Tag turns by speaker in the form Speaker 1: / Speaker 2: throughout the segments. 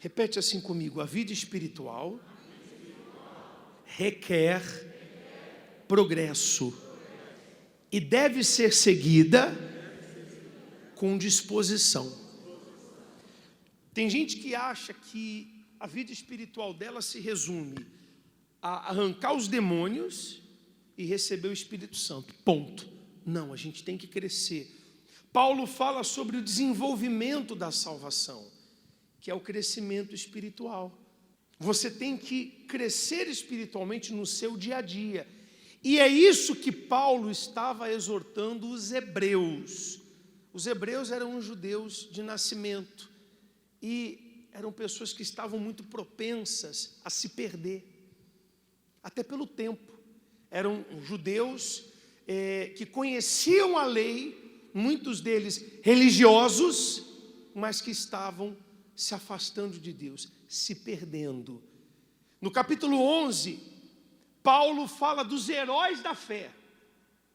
Speaker 1: Repete assim comigo: a vida espiritual requer progresso e deve ser seguida com disposição. Tem gente que acha que a vida espiritual dela se resume a arrancar os demônios e receber o Espírito Santo, ponto. Não, a gente tem que crescer. Paulo fala sobre o desenvolvimento da salvação, que é o crescimento espiritual. Você tem que crescer espiritualmente no seu dia a dia. E é isso que Paulo estava exortando os hebreus. Os hebreus eram judeus de nascimento e eram pessoas que estavam muito propensas a se perder, até pelo tempo. Eram judeus que conheciam a lei, muitos deles religiosos, mas que estavam se afastando de Deus, se perdendo. No capítulo 11, Paulo fala dos heróis da fé.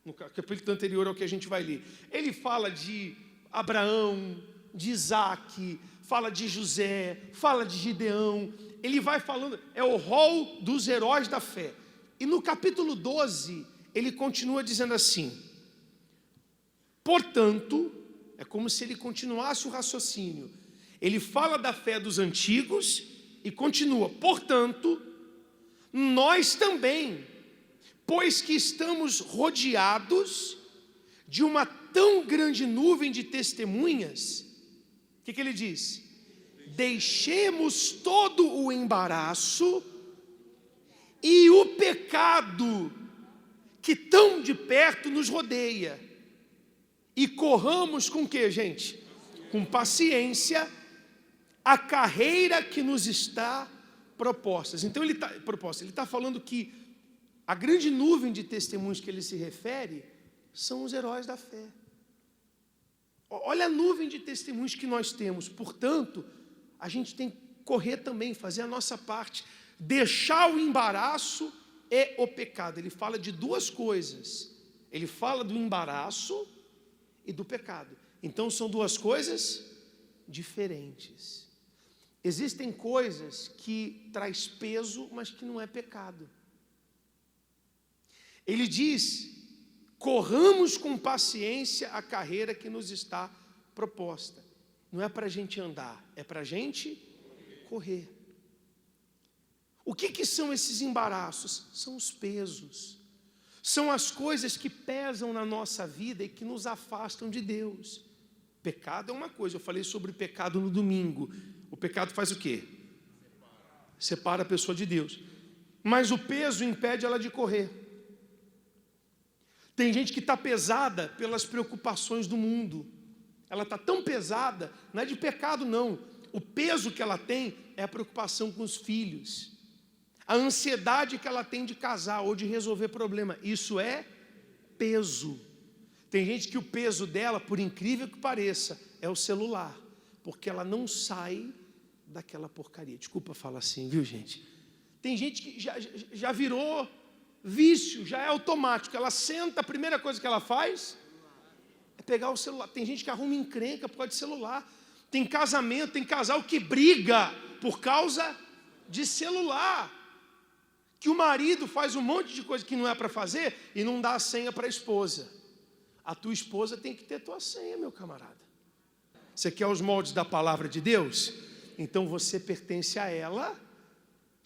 Speaker 1: No capítulo anterior ao que a gente vai ler. Ele fala de Abraão, de Isaac, fala de José, fala de Gideão. Ele vai falando, é o rol dos heróis da fé. E no capítulo 12, ele continua dizendo assim: portanto, é como se ele continuasse o raciocínio. Ele fala da fé dos antigos e continua: portanto, nós também, pois que estamos rodeados de uma tão grande nuvem de testemunhas, o que ele diz? Deixemos todo o embaraço e o pecado que tão de perto nos rodeia, e corramos com o que, gente? Com paciência a carreira que nos está proposta. Então ele está falando que a grande nuvem de testemunhos que ele se refere são os heróis da fé. Olha a nuvem de testemunhos que nós temos. Portanto, a gente tem que correr também, fazer a nossa parte, deixar o embaraço e o pecado. Ele fala de duas coisas. Ele fala do embaraço e do pecado. Então são duas coisas diferentes. Existem coisas que traz peso, mas que não é pecado. Ele diz: corramos com paciência a carreira que nos está proposta. Não é para a gente andar, é para a gente correr. O que são esses embaraços? São os pesos. São as coisas que pesam na nossa vida e que nos afastam de Deus. Pecado é uma coisa, eu falei sobre pecado no domingo. O pecado faz o quê? Separa a pessoa de Deus. Mas o peso impede ela de correr. Tem gente que está pesada pelas preocupações do mundo. Ela está tão pesada, não é de pecado não. O peso que ela tem é a preocupação com os filhos. A ansiedade que ela tem de casar ou de resolver problema. Isso é peso. Tem gente que o peso dela, por incrível que pareça, é o celular. Porque ela não sai daquela porcaria. Desculpa falar assim, viu, gente? Tem gente que já virou vício, já é automático. Ela senta, a primeira coisa que ela faz é pegar o celular. Tem gente que arruma encrenca por causa de celular. Tem casamento, tem casal que briga por causa de celular. Que o marido faz um monte de coisa que não é para fazer e não dá a senha para a esposa. A tua esposa tem que ter tua senha, meu camarada. Você quer os moldes da palavra de Deus? Então você pertence a ela,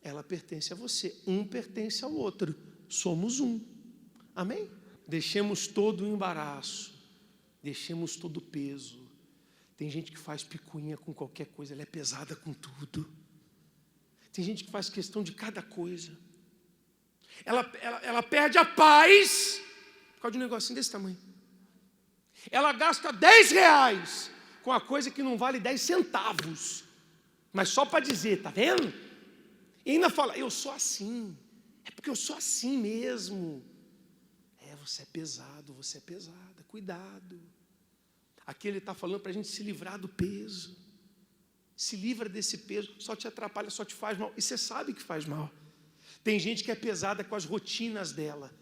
Speaker 1: ela pertence a você. Um pertence ao outro. Somos um. Amém? Deixemos todo o embaraço. Deixemos todo o peso. Tem gente que faz picuinha com qualquer coisa, ela é pesada com tudo. Tem gente que faz questão de cada coisa. Ela perde a paz por causa de um negocinho desse tamanho. Ela gasta R$10 com a coisa que não vale 10 centavos. Mas só para dizer, tá vendo? E ainda fala, eu sou assim. É porque eu sou assim mesmo. Você é pesado, você é pesada. Cuidado. Aqui ele está falando para a gente se livrar do peso. Se livra desse peso, só te atrapalha, só te faz mal. E você sabe que faz mal. Tem gente que é pesada com as rotinas dela.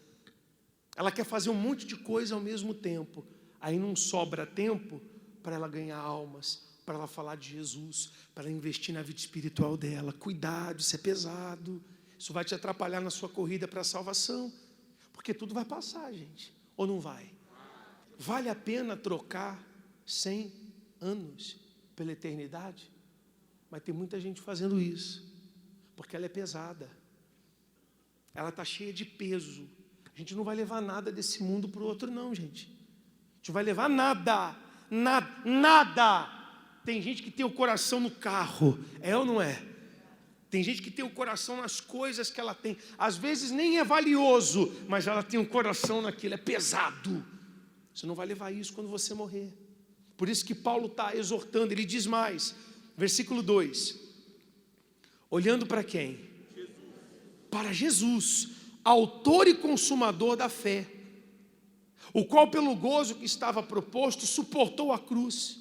Speaker 1: Ela quer fazer um monte de coisa ao mesmo tempo. Aí não sobra tempo para ela ganhar almas, para ela falar de Jesus, para ela investir na vida espiritual dela. Cuidado, isso é pesado. Isso vai te atrapalhar na sua corrida para a salvação. Porque tudo vai passar, gente. Ou não vai? Vale a pena trocar 100 anos pela eternidade? Mas tem muita gente fazendo isso, porque ela é pesada. Ela está cheia de peso. A gente não vai levar nada desse mundo para o outro, não, gente. A gente não vai levar nada. Nada. Tem gente que tem o coração no carro. É ou não é? Tem gente que tem o coração nas coisas que ela tem. Às vezes nem é valioso, mas ela tem o coração naquilo. É pesado. Você não vai levar isso quando você morrer. Por isso que Paulo está exortando. Ele diz mais. Versículo 2. Olhando para quem? Para Jesus, autor e consumador da fé, o qual pelo gozo que estava proposto suportou a cruz,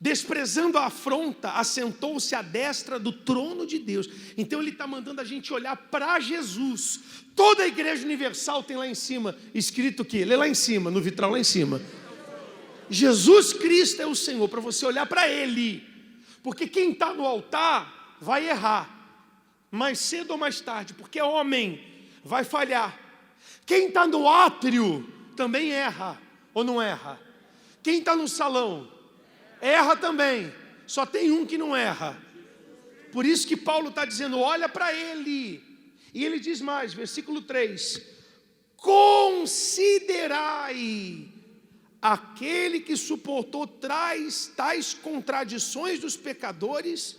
Speaker 1: desprezando a afronta, assentou-se à destra do trono de Deus. Então ele está mandando a gente olhar para Jesus. Toda a igreja universal tem lá em cima escrito o quê? Lê lá em cima, no vitral lá em cima. Jesus Cristo é o Senhor, para você olhar para Ele. Porque quem está no altar vai errar, mais cedo ou mais tarde, porque é homem, vai falhar. Quem está no átrio também erra, ou não erra? Quem está no salão erra também, só tem um que não erra. Por isso que Paulo está dizendo, olha para ele. E ele diz mais, versículo 3: considerai aquele que suportou tais contradições dos pecadores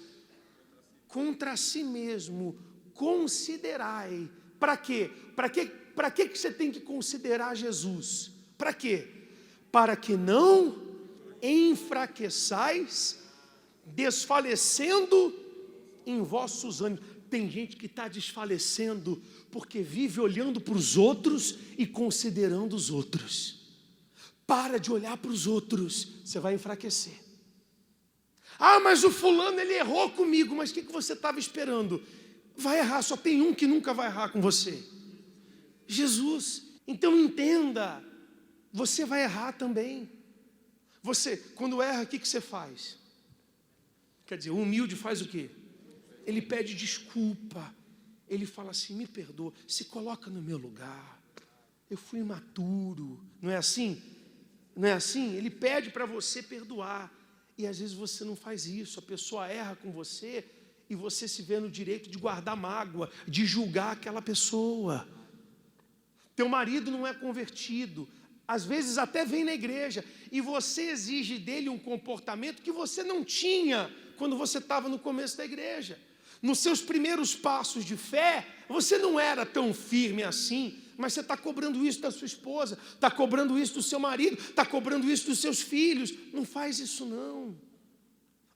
Speaker 1: contra si mesmo. Considerai. Para quê? Para que você tem que considerar Jesus? Para quê? Para que não enfraqueçais, desfalecendo em vossos ânimos. Tem gente que está desfalecendo porque vive olhando para os outros e considerando os outros. Para de olhar para os outros, você vai enfraquecer. Ah, mas o fulano ele errou comigo, mas o que você estava esperando? Vai errar, só tem um que nunca vai errar com você: Jesus. Então entenda, você vai errar também. Você, quando erra, o que você faz? Quer dizer, o humilde faz o quê? Ele pede desculpa. Ele fala assim, me perdoa, se coloca no meu lugar. Eu fui imaturo. Não é assim? Não é assim? Ele pede para você perdoar. E às vezes você não faz isso. A pessoa erra com você e você se vê no direito de guardar mágoa, de julgar aquela pessoa. Teu marido não é convertido, às vezes até vem na igreja, e você exige dele um comportamento que você não tinha quando você estava no começo da igreja. Nos seus primeiros passos de fé, você não era tão firme assim, mas você está cobrando isso da sua esposa, está cobrando isso do seu marido, está cobrando isso dos seus filhos. Não faz isso não.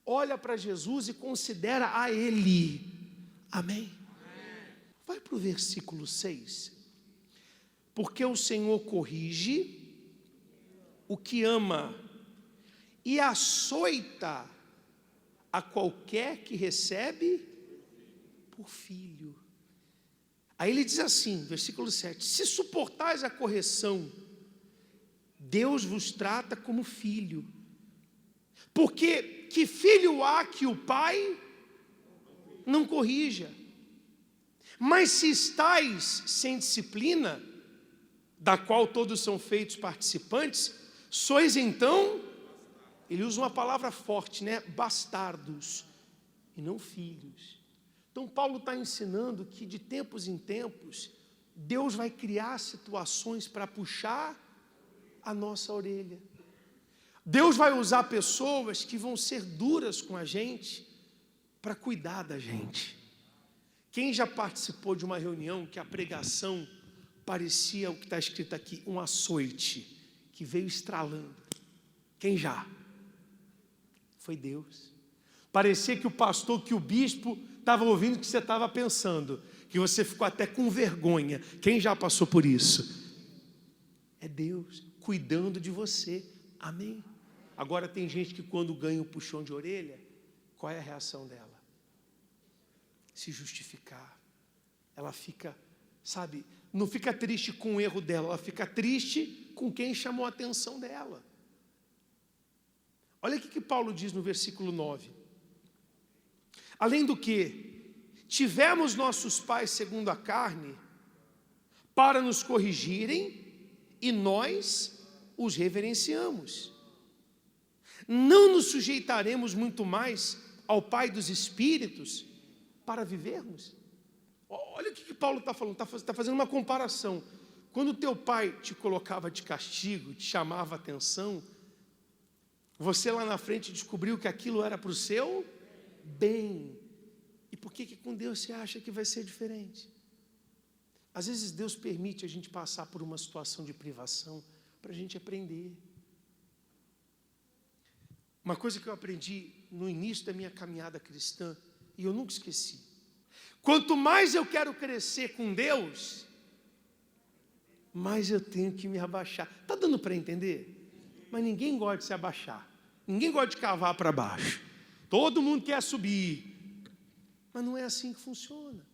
Speaker 1: Olha para Jesus e considera a Ele. Amém? Vai para o versículo 6. Porque o Senhor corrige o que ama e açoita a qualquer que recebe por filho. Aí ele diz assim, versículo 7: se suportais a correção, Deus vos trata como filho. Porque que filho há que o pai não corrija? Mas se estáis sem disciplina, da qual todos são feitos participantes, sois então, ele usa uma palavra forte, né? Bastardos, e não filhos. Então Paulo está ensinando que de tempos em tempos, Deus vai criar situações para puxar a nossa orelha. Deus vai usar pessoas que vão ser duras com a gente, para cuidar da gente. Quem já participou de uma reunião que a pregação parecia o que está escrito aqui, um açoite, que veio estralando? Quem já? Foi Deus. Parecia que o pastor, que o bispo estava ouvindo o que você estava pensando, que você ficou até com vergonha. Quem já passou por isso? É Deus cuidando de você. Amém? Agora tem gente que quando ganha um puxão de orelha, qual é a reação dela? Se justificar. Ela fica, sabe, não fica triste com o erro dela, ela fica triste com quem chamou a atenção dela. Olha o que Paulo diz no versículo 9. Além do que, tivemos nossos pais segundo a carne, para nos corrigirem, e nós os reverenciamos. Não nos sujeitaremos muito mais ao Pai dos Espíritos para vivermos? Olha o que Paulo está falando, está fazendo uma comparação. Quando teu pai te colocava de castigo, te chamava a atenção, você lá na frente descobriu que aquilo era para o seu bem. E por que com Deus você acha que vai ser diferente? Às vezes Deus permite a gente passar por uma situação de privação para a gente aprender. Uma coisa que eu aprendi no início da minha caminhada cristã, e eu nunca esqueci: quanto mais eu quero crescer com Deus, mais eu tenho que me abaixar. Está dando para entender? Mas ninguém gosta de se abaixar. Ninguém gosta de cavar para baixo. Todo mundo quer subir. Mas não é assim que funciona.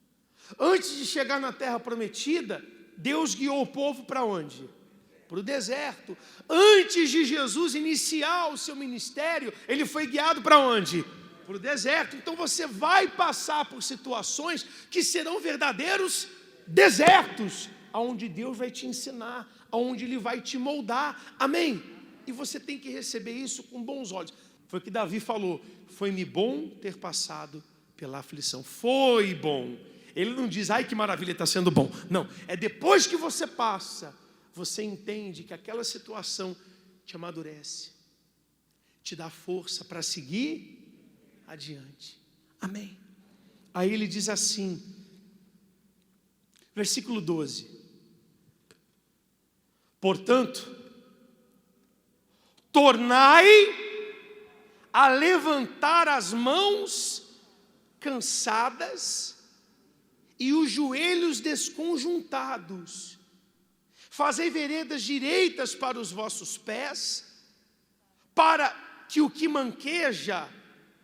Speaker 1: Antes de chegar na terra prometida, Deus guiou o povo para onde? Para o deserto. Antes de Jesus iniciar o seu ministério, ele foi guiado para onde? Para o deserto. Então você vai passar por situações que serão verdadeiros desertos, aonde Deus vai te ensinar, aonde Ele vai te moldar. Amém? E você tem que receber isso com bons olhos. Foi o que Davi falou: foi-me bom ter passado pela aflição. Foi bom. Ele não diz, ai que maravilha, está sendo bom. Não, é depois que você passa, você entende que aquela situação te amadurece, te dá força para seguir adiante. Amém? Aí ele diz assim, versículo 12: portanto, tornai a levantar as mãos cansadas e os joelhos desconjuntados. Fazei veredas direitas para os vossos pés, para que o que manqueja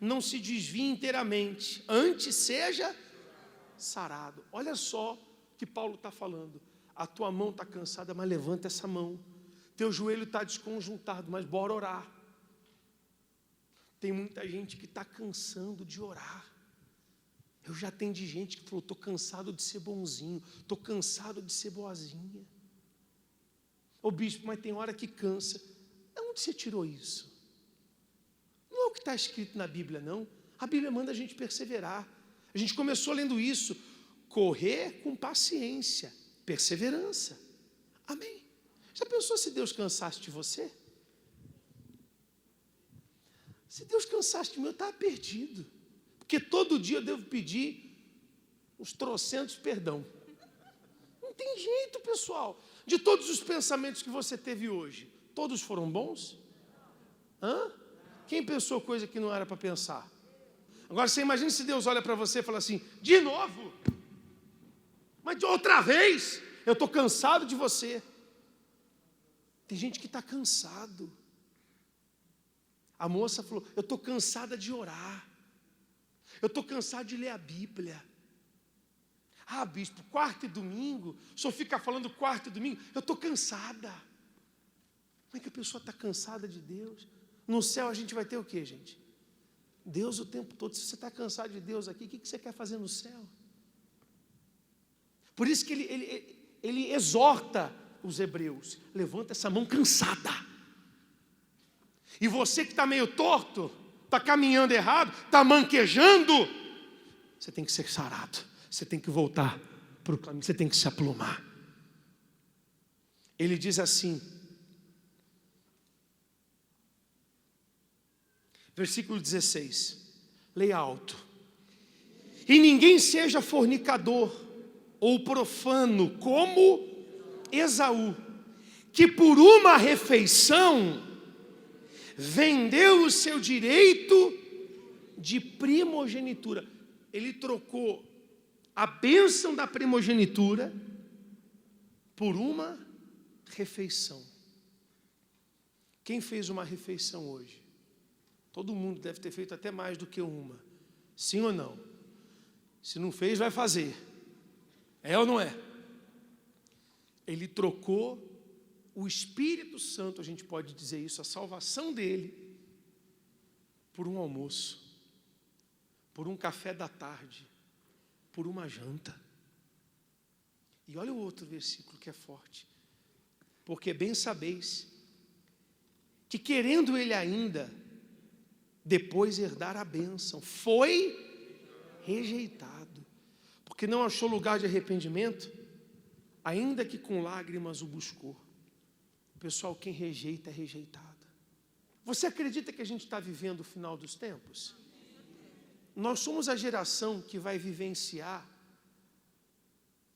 Speaker 1: não se desvie inteiramente, antes seja sarado. Olha só o que Paulo está falando. A tua mão está cansada, mas levanta essa mão. Teu joelho está desconjuntado, mas bora orar. Tem muita gente que está cansando de orar. Eu já atendi gente que falou, estou cansado de ser bonzinho, estou cansado de ser boazinha. Ô bispo, mas tem hora que cansa. De onde você tirou isso? Não é o que está escrito na Bíblia, não. A Bíblia manda a gente perseverar. A gente começou lendo isso. Correr com paciência, perseverança. Amém? Já pensou se Deus cansasse de você? Se Deus cansasse de mim, eu estava perdido. Porque todo dia eu devo pedir uns trocentos perdão. Não tem jeito, pessoal. De todos os pensamentos que você teve hoje, todos foram bons? Hã? Quem pensou coisa que não era para pensar? Agora você imagina se Deus olha para você e fala assim, de novo? Mas de outra vez? Eu estou cansado de você. Tem gente que está cansado. A moça falou, eu estou cansada de orar. Eu estou cansado de ler a Bíblia. Ah, bispo, quarta e domingo, o senhor fica falando quarta e domingo, eu estou cansada. Como é que a pessoa está cansada de Deus? No céu a gente vai ter o quê, gente? Deus o tempo todo. Se você está cansado de Deus aqui, o que você quer fazer no céu? Por isso que ele exorta os hebreus, levanta essa mão cansada. E você que está meio torto, está caminhando errado, está manquejando, você tem que ser sarado, você tem que voltar para o caminho, você tem que se aplumar. Ele diz assim, versículo 16, leia alto: e ninguém seja fornicador ou profano como Esaú, que por uma refeição vendeu o seu direito de primogenitura. Ele trocou a bênção da primogenitura por uma refeição. Quem fez uma refeição hoje? Todo mundo deve ter feito até mais do que uma. Sim ou não? Se não fez, vai fazer. É ou não é? Ele trocou o Espírito Santo, a gente pode dizer isso, a salvação dele, por um almoço, por um café da tarde, por uma janta. E olha o outro versículo que é forte. Porque bem sabeis que querendo ele ainda depois herdar a bênção, foi rejeitado, porque não achou lugar de arrependimento, ainda que com lágrimas o buscou. Pessoal, quem rejeita é rejeitado. Você acredita que a gente está vivendo o final dos tempos? Nós somos a geração que vai vivenciar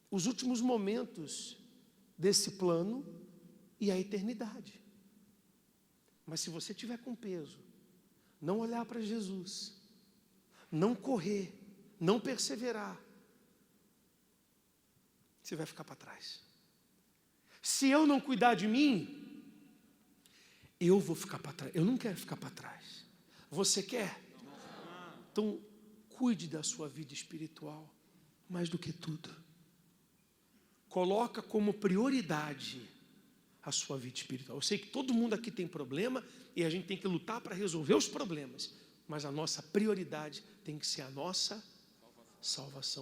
Speaker 1: os últimos momentos desse plano e a eternidade. Mas se você tiver com peso, não olhar para Jesus, não correr, não perseverar, você vai ficar para trás. Se eu não cuidar de mim, eu vou ficar para trás. Eu não quero ficar para trás. Você quer? Então, cuide da sua vida espiritual, mais do que tudo. Coloca como prioridade a sua vida espiritual. Eu sei que todo mundo aqui tem problema e a gente tem que lutar para resolver os problemas, mas a nossa prioridade tem que ser a nossa salvação.